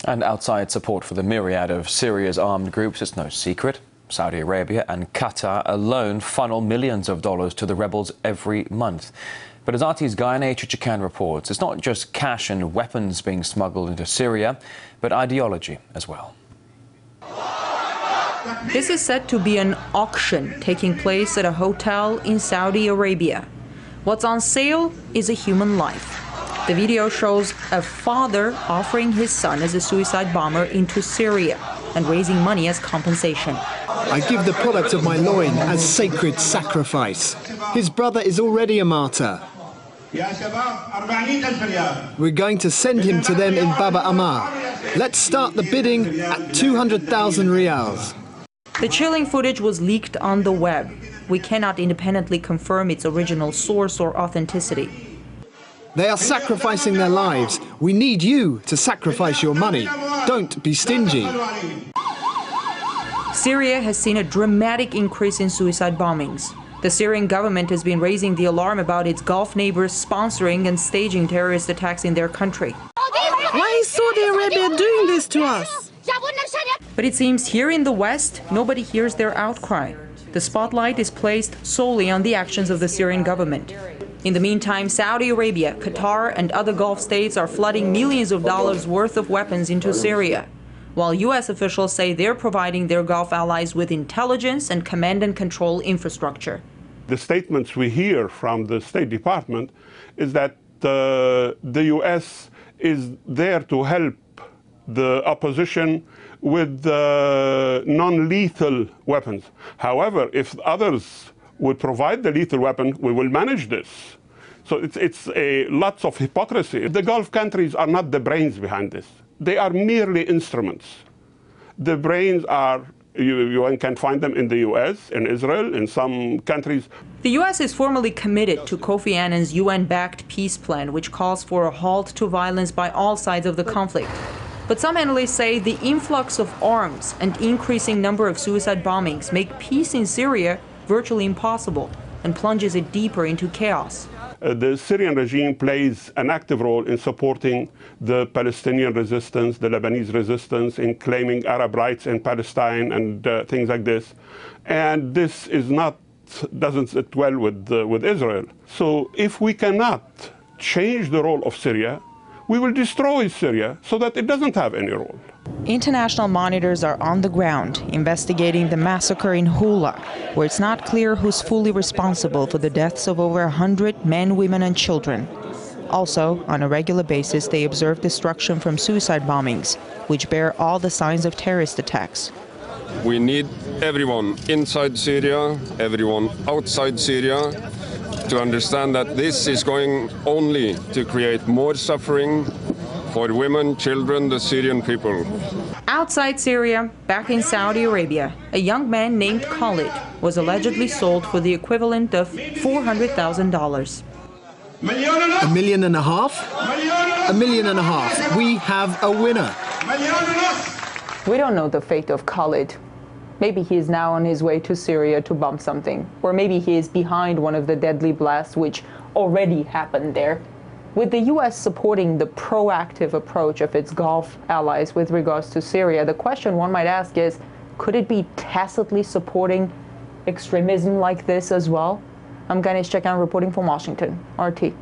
And outside support for the myriad of Syria's armed groups, it's no secret. Saudi Arabia and Qatar alone funnel millions of dollars to the rebels every month. But as RT's Gayane Chichikan reports, it's not just cash and weapons being smuggled into Syria, but ideology as well. This is said to be an auction taking place at a hotel in Saudi Arabia. What's on sale is a human life. The video shows a father offering his son as a suicide bomber into Syria and raising money as compensation. I give the product of my loin as sacred sacrifice. His brother is already a martyr. We're going to send him to them in Baba Ammar. Let's start the bidding at 200,000 riyals. The chilling footage was leaked on the web. We cannot independently confirm its original source or authenticity. They are sacrificing their lives. We need you to sacrifice your money. Don't be stingy. Syria has seen a dramatic increase in suicide bombings. The Syrian government has been raising the alarm about its Gulf neighbors sponsoring and staging terrorist attacks in their country. Why is Saudi Arabia doing this to us? But it seems here in the West, nobody hears their outcry. The spotlight is placed solely on the actions of the Syrian government. In the meantime, Saudi Arabia, Qatar, and other Gulf states are flooding millions of dollars worth of weapons into Syria, while U.S. officials say they're providing their Gulf allies with intelligence and command and control infrastructure. The statements we hear from the State Department is that the U.S. is there to help the opposition with non-lethal weapons. However, if others would provide the lethal weapon, we will manage this. So it's lots of hypocrisy. The Gulf countries are not the brains behind this. They are merely instruments. The brains are, you can find them in the US, in Israel, in some countries. The US is formally committed to Kofi Annan's UN-backed peace plan, which calls for a halt to violence by all sides of the conflict. But some analysts say the influx of arms and increasing number of suicide bombings make peace in Syria virtually impossible and plunges it deeper into chaos. The Syrian regime plays an active role in supporting the Palestinian resistance, the Lebanese resistance, in claiming Arab rights in Palestine and things like this. And this doesn't sit well with Israel. So if we cannot change the role of Syria, we will destroy Syria so that it doesn't have any role. International monitors are on the ground investigating the massacre in Hula, where it's not clear who's fully responsible for the deaths of over 100 men, women, and children. Also, on a regular basis, they observe destruction from suicide bombings, which bear all the signs of terrorist attacks. We need everyone inside Syria, everyone outside Syria, to understand that this is going only to create more suffering for women, children, the Syrian people. Outside Syria, back in Saudi Arabia, a young man named Khalid was allegedly sold for the equivalent of $400,000. $1.5 million? $1.5 million. We have a winner. We don't know the fate of Khalid. Maybe he is now on his way to Syria to bomb something. Or maybe he is behind one of the deadly blasts which already happened there. With the U.S. supporting the proactive approach of its Gulf allies with regards to Syria, the question one might ask is, could it be tacitly supporting extremism like this as well? I'm Gayane Chichikan reporting from Washington, RT.